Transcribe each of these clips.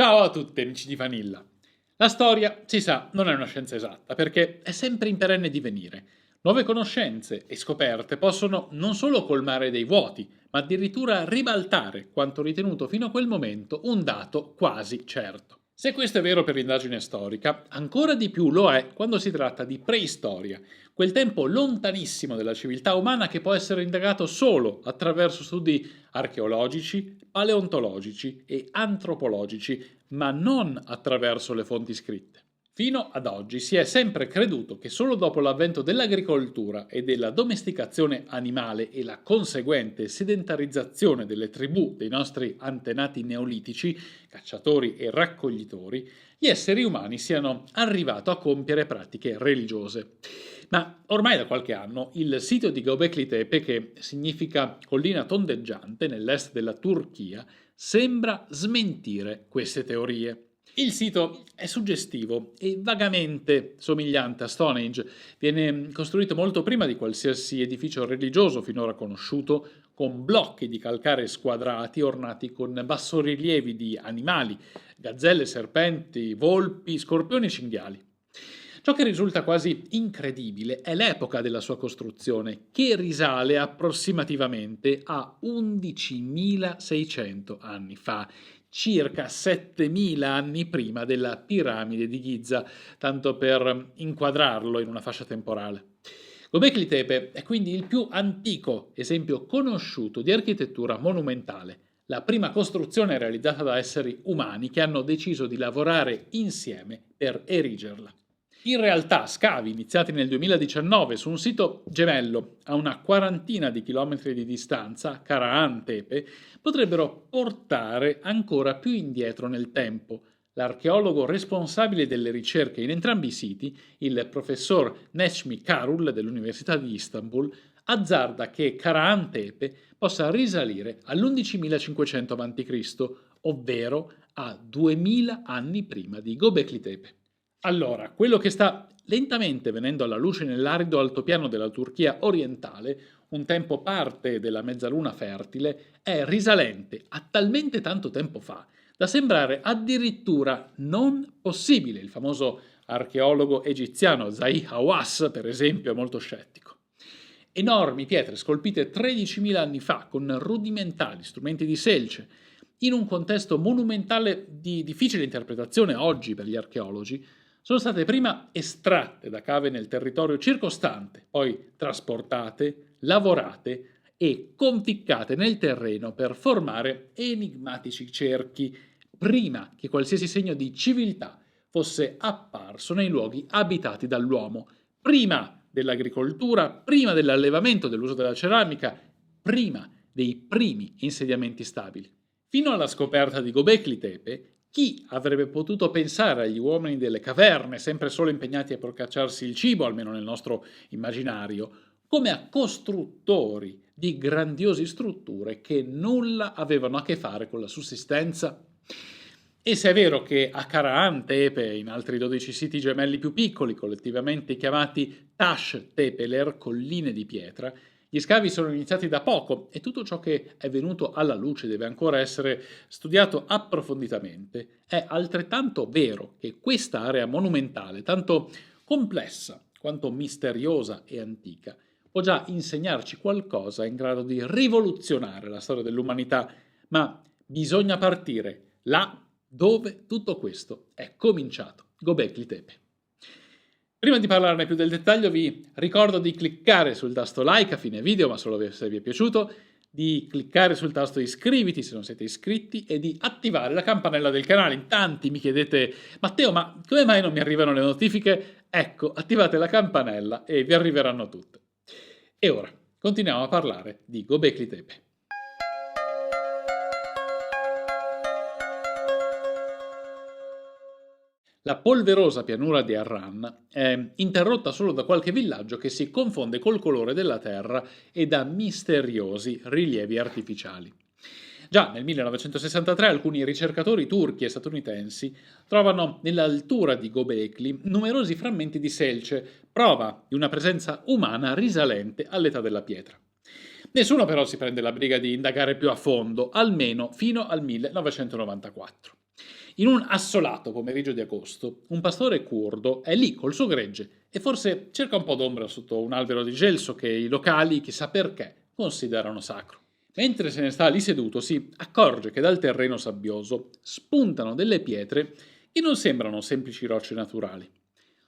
Ciao a tutti amici di Vanilla. La storia, si sa, non è una scienza esatta perché è sempre in perenne divenire. Nuove conoscenze e scoperte possono non solo colmare dei vuoti, ma addirittura ribaltare quanto ritenuto fino a quel momento un dato quasi certo. Se questo è vero per l'indagine storica, ancora di più lo è quando si tratta di preistoria, quel tempo lontanissimo della civiltà umana che può essere indagato solo attraverso studi archeologici, paleontologici e antropologici, ma non attraverso le fonti scritte. Fino ad oggi si è sempre creduto che solo dopo l'avvento dell'agricoltura e della domesticazione animale e la conseguente sedentarizzazione delle tribù dei nostri antenati neolitici, cacciatori e raccoglitori, gli esseri umani siano arrivati a compiere pratiche religiose. Ma ormai da qualche anno il sito di Göbekli Tepe, che significa collina tondeggiante nell'est della Turchia, sembra smentire queste teorie. Il sito è suggestivo e vagamente somigliante a Stonehenge. Viene costruito molto prima di qualsiasi edificio religioso finora conosciuto, con blocchi di calcare squadrati ornati con bassorilievi di animali, gazzelle, serpenti, volpi, scorpioni e cinghiali. Ciò che risulta quasi incredibile è l'epoca della sua costruzione, che risale approssimativamente a 11.600 anni fa, circa 7.000 anni prima della piramide di Giza, tanto per inquadrarlo in una fascia temporale. Göbekli Tepe è quindi il più antico esempio conosciuto di architettura monumentale, la prima costruzione realizzata da esseri umani che hanno deciso di lavorare insieme per erigerla. In realtà scavi iniziati nel 2019 su un sito gemello a una quarantina di chilometri di distanza, Karahan Tepe, potrebbero portare ancora più indietro nel tempo. L'archeologo responsabile delle ricerche in entrambi i siti, il professor Necmi Karul dell'Università di Istanbul, azzarda che Karahan Tepe possa risalire all'11.500 a.C., ovvero a 2000 anni prima di Göbekli Tepe. Allora, quello che sta lentamente venendo alla luce nell'arido altopiano della Turchia orientale, un tempo parte della mezzaluna fertile, è risalente a talmente tanto tempo fa da sembrare addirittura non possibile. Il famoso archeologo egiziano Zahi Hawass, per esempio, è molto scettico. Enormi pietre scolpite 13.000 anni fa con rudimentali strumenti di selce, in un contesto monumentale di difficile interpretazione oggi per gli archeologi, sono state prima estratte da cave nel territorio circostante, poi trasportate, lavorate e conficcate nel terreno per formare enigmatici cerchi, prima che qualsiasi segno di civiltà fosse apparso nei luoghi abitati dall'uomo, prima dell'agricoltura, prima dell'allevamento, dell'uso della ceramica, prima dei primi insediamenti stabili. Fino alla scoperta di Göbekli Tepe, chi avrebbe potuto pensare agli uomini delle caverne, sempre solo impegnati a procacciarsi il cibo, almeno nel nostro immaginario, come a costruttori di grandiose strutture che nulla avevano a che fare con la sussistenza? E se è vero che a Karahan Tepe e in altri 12 siti gemelli più piccoli, collettivamente chiamati Tash Tepeler, colline di pietra, gli scavi sono iniziati da poco e tutto ciò che è venuto alla luce deve ancora essere studiato approfonditamente. È altrettanto vero che questa area monumentale, tanto complessa quanto misteriosa e antica, può già insegnarci qualcosa in grado di rivoluzionare la storia dell'umanità, ma bisogna partire là dove tutto questo è cominciato, Göbekli Tepe. Prima di parlarne più del dettaglio vi ricordo di cliccare sul tasto like a fine video, ma solo se vi è piaciuto, di cliccare sul tasto iscriviti se non siete iscritti e di attivare la campanella del canale. In tanti mi chiedete: Matteo, ma come mai non mi arrivano le notifiche? Ecco, attivate la campanella e vi arriveranno tutte. E ora continuiamo a parlare di Göbekli Tepe. La polverosa pianura di Harran è interrotta solo da qualche villaggio che si confonde col colore della terra e da misteriosi rilievi artificiali. Già nel 1963 alcuni ricercatori turchi e statunitensi trovano nell'altura di Göbekli numerosi frammenti di selce, prova di una presenza umana risalente all'età della pietra. Nessuno però si prende la briga di indagare più a fondo, almeno fino al 1994. In un assolato pomeriggio di agosto, un pastore curdo è lì col suo gregge e forse cerca un po' d'ombra sotto un albero di gelso che i locali, chissà perché, considerano sacro. Mentre se ne sta lì seduto, si accorge che dal terreno sabbioso spuntano delle pietre che non sembrano semplici rocce naturali.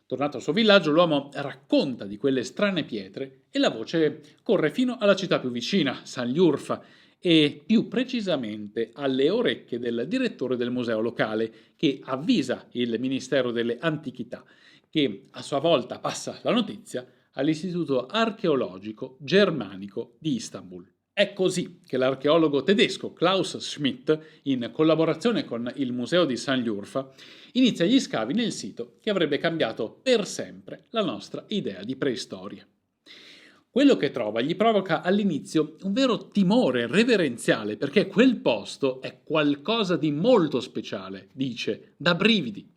Tornato al suo villaggio, l'uomo racconta di quelle strane pietre e la voce corre fino alla città più vicina, San Liurfa, e più precisamente alle orecchie del direttore del museo locale, che avvisa il Ministero delle Antichità, che a sua volta passa la notizia all'Istituto Archeologico Germanico di Istanbul. È così che l'archeologo tedesco Klaus Schmidt, in collaborazione con il Museo di San Liurfa, inizia gli scavi nel sito che avrebbe cambiato per sempre la nostra idea di preistoria. Quello che trova gli provoca all'inizio un vero timore reverenziale, perché quel posto è qualcosa di molto speciale, dice, da brividi.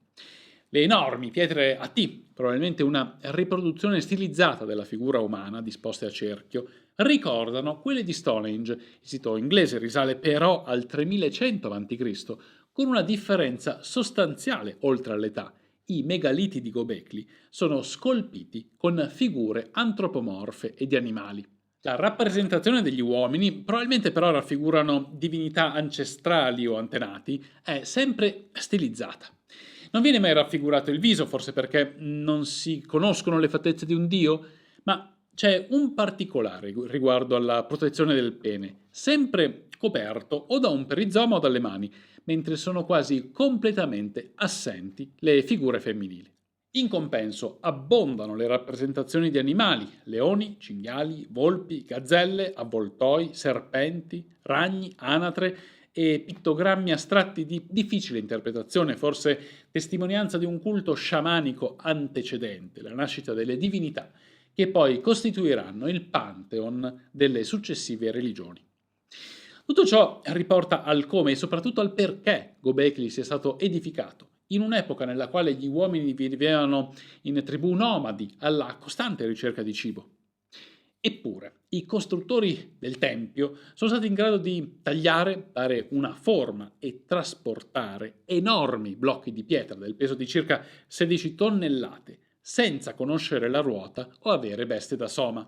Le enormi pietre a T, probabilmente una riproduzione stilizzata della figura umana disposte a cerchio, ricordano quelle di Stonehenge. Il sito inglese risale però al 3100 a.C., con una differenza sostanziale oltre all'età. I megaliti di Gobekli sono scolpiti con figure antropomorfe e di animali. La rappresentazione degli uomini, probabilmente però raffigurano divinità ancestrali o antenati, è sempre stilizzata. Non viene mai raffigurato il viso, forse perché non si conoscono le fattezze di un dio, ma c'è un particolare riguardo alla protezione del pene, sempre coperto o da un perizoma o dalle mani, mentre sono quasi completamente assenti le figure femminili. In compenso abbondano le rappresentazioni di animali: leoni, cinghiali, volpi, gazzelle, avvoltoi, serpenti, ragni, anatre e pittogrammi astratti di difficile interpretazione, forse testimonianza di un culto sciamanico antecedente, la nascita delle divinità, che poi costituiranno il pantheon delle successive religioni. Tutto ciò riporta al come e soprattutto al perché Gobekli sia stato edificato, in un'epoca nella quale gli uomini vivevano in tribù nomadi alla costante ricerca di cibo. Eppure, i costruttori del tempio sono stati in grado di tagliare, dare una forma e trasportare enormi blocchi di pietra del peso di circa 16 tonnellate, senza conoscere la ruota o avere veste da soma.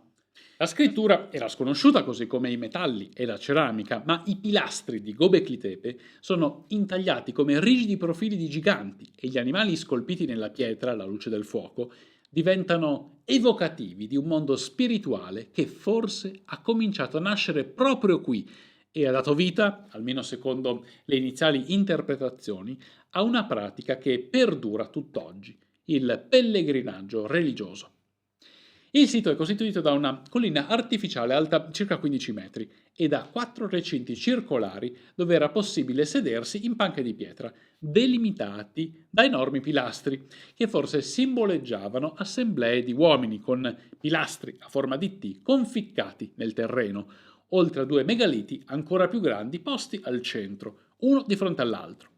La scrittura era sconosciuta, così come i metalli e la ceramica, ma i pilastri di Gobekli Tepe sono intagliati come rigidi profili di giganti e gli animali scolpiti nella pietra alla luce del fuoco diventano evocativi di un mondo spirituale che forse ha cominciato a nascere proprio qui e ha dato vita, almeno secondo le iniziali interpretazioni, a una pratica che perdura tutt'oggi: il pellegrinaggio religioso. Il sito è costituito da una collina artificiale alta circa 15 metri e da 4 recinti circolari dove era possibile sedersi in panche di pietra, delimitati da enormi pilastri, che forse simboleggiavano assemblee di uomini con pilastri a forma di T conficcati nel terreno, oltre a 2 megaliti ancora più grandi posti al centro, uno di fronte all'altro.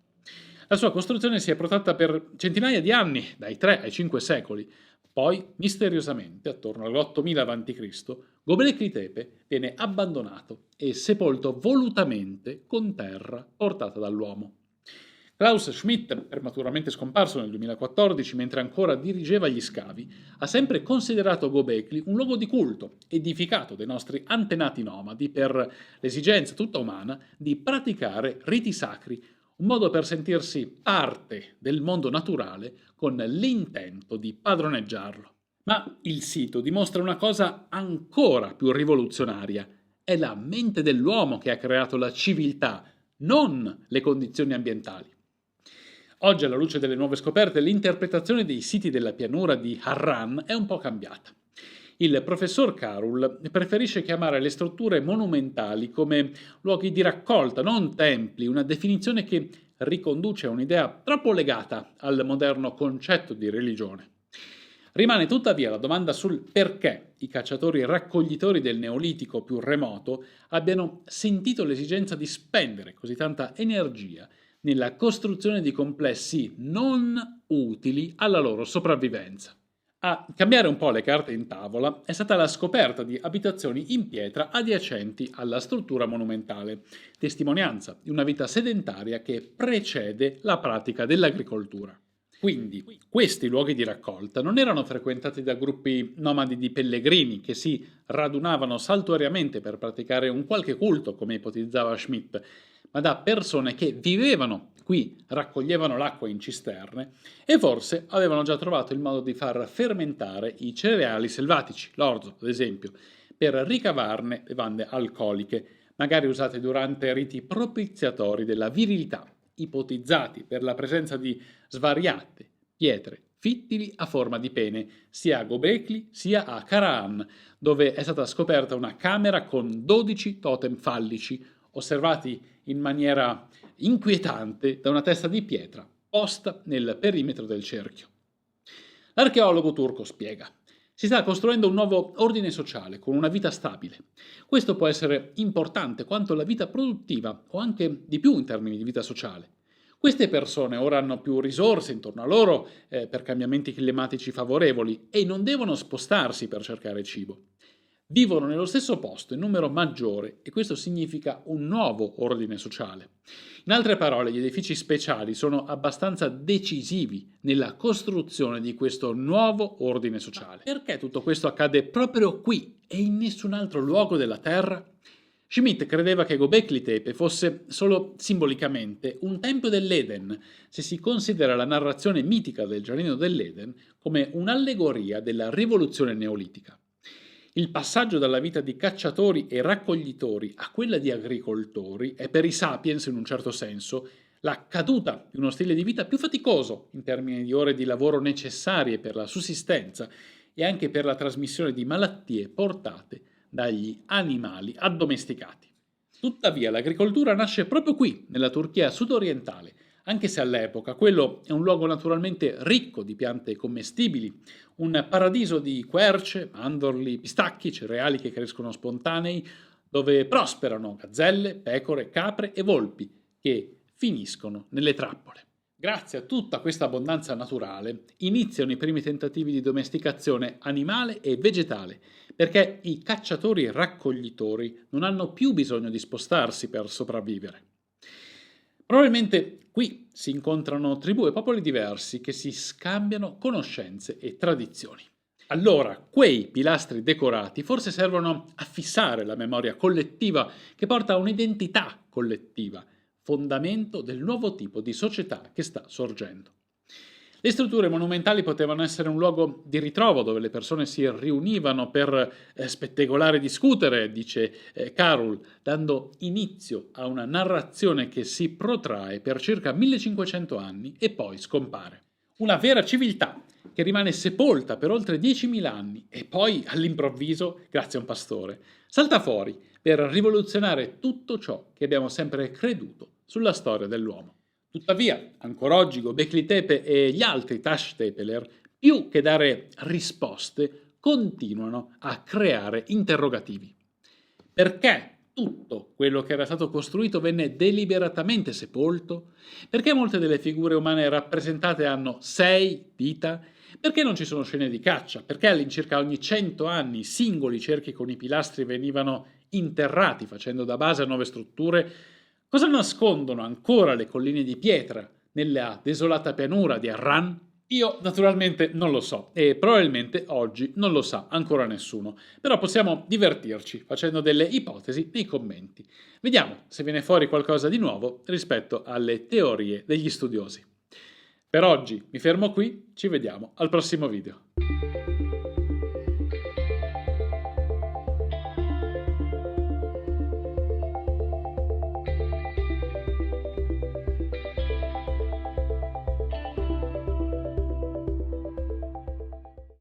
La sua costruzione si è protratta per centinaia di anni, dai 3 ai 5 secoli. Poi, misteriosamente, attorno all'8000 a.C., Gobekli Tepe viene abbandonato e sepolto volutamente con terra portata dall'uomo. Klaus Schmidt, prematuramente scomparso nel 2014 mentre ancora dirigeva gli scavi, ha sempre considerato Gobekli un luogo di culto, edificato dai nostri antenati nomadi per l'esigenza tutta umana di praticare riti sacri, un modo per sentirsi parte del mondo naturale con l'intento di padroneggiarlo. Ma il sito dimostra una cosa ancora più rivoluzionaria: è la mente dell'uomo che ha creato la civiltà, non le condizioni ambientali. Oggi, alla luce delle nuove scoperte, l'interpretazione dei siti della pianura di Harran è un po' cambiata. Il professor Carroll preferisce chiamare le strutture monumentali come luoghi di raccolta, non templi, una definizione che riconduce a un'idea troppo legata al moderno concetto di religione. Rimane tuttavia la domanda sul perché i cacciatori e raccoglitori del Neolitico più remoto abbiano sentito l'esigenza di spendere così tanta energia nella costruzione di complessi non utili alla loro sopravvivenza. A cambiare un po' le carte in tavola è stata la scoperta di abitazioni in pietra adiacenti alla struttura monumentale, testimonianza di una vita sedentaria che precede la pratica dell'agricoltura. Quindi, questi luoghi di raccolta non erano frequentati da gruppi nomadi di pellegrini che si radunavano saltuariamente per praticare un qualche culto, come ipotizzava Schmidt, ma da persone che vivevano qui, raccoglievano l'acqua in cisterne e forse avevano già trovato il modo di far fermentare i cereali selvatici, l'orzo ad esempio, per ricavarne bevande alcoliche, magari usate durante riti propiziatori della virilità, ipotizzati per la presenza di svariate pietre fittili a forma di pene, sia a Gobekli sia a Karahan, dove è stata scoperta una camera con 12 totem fallici, osservati in maniera inquietante da una testa di pietra posta nel perimetro del cerchio. L'archeologo turco spiega: si sta costruendo un nuovo ordine sociale con una vita stabile. Questo può essere importante quanto la vita produttiva o anche di più in termini di vita sociale. Queste persone ora hanno più risorse intorno a loro per cambiamenti climatici favorevoli e non devono spostarsi per cercare cibo. Vivono nello stesso posto in numero maggiore e questo significa un nuovo ordine sociale. In altre parole, gli edifici speciali sono abbastanza decisivi nella costruzione di questo nuovo ordine sociale. Perché tutto questo accade proprio qui e in nessun altro luogo della Terra? Schmidt credeva che Gobekli Tepe fosse solo simbolicamente un tempio dell'Eden, se si considera la narrazione mitica del giardino dell'Eden come un'allegoria della rivoluzione neolitica. Il passaggio dalla vita di cacciatori e raccoglitori a quella di agricoltori è per i sapiens, in un certo senso, la caduta di uno stile di vita più faticoso in termini di ore di lavoro necessarie per la sussistenza e anche per la trasmissione di malattie portate dagli animali addomesticati. Tuttavia l'agricoltura nasce proprio qui, nella Turchia sudorientale, anche se all'epoca quello è un luogo naturalmente ricco di piante commestibili, un paradiso di querce, mandorli, pistacchi, cereali che crescono spontanei, dove prosperano gazzelle, pecore, capre e volpi, che finiscono nelle trappole. Grazie a tutta questa abbondanza naturale iniziano i primi tentativi di domesticazione animale e vegetale, perché i cacciatori e raccoglitori non hanno più bisogno di spostarsi per sopravvivere. Probabilmente qui si incontrano tribù e popoli diversi che si scambiano conoscenze e tradizioni. Allora, quei pilastri decorati forse servono a fissare la memoria collettiva che porta a un'identità collettiva, fondamento del nuovo tipo di società che sta sorgendo. Le strutture monumentali potevano essere un luogo di ritrovo dove le persone si riunivano per spettegolare e discutere, dice Carroll, dando inizio a una narrazione che si protrae per circa 1500 anni e poi scompare. Una vera civiltà che rimane sepolta per oltre 10.000 anni e poi, all'improvviso, grazie a un pastore, salta fuori per rivoluzionare tutto ciò che abbiamo sempre creduto sulla storia dell'uomo. Tuttavia, ancora oggi Gobekli Tepe e gli altri Tash Tepeler, più che dare risposte, continuano a creare interrogativi. Perché tutto quello che era stato costruito venne deliberatamente sepolto? Perché molte delle figure umane rappresentate hanno 6 dita? Perché non ci sono scene di caccia? Perché all'incirca ogni 100 anni singoli cerchi con i pilastri venivano interrati facendo da base a nuove strutture? Cosa nascondono ancora le colline di pietra nella desolata pianura di Harran? Io naturalmente non lo so e probabilmente oggi non lo sa ancora nessuno, però possiamo divertirci facendo delle ipotesi nei commenti. Vediamo se viene fuori qualcosa di nuovo rispetto alle teorie degli studiosi. Per oggi mi fermo qui, ci vediamo al prossimo video.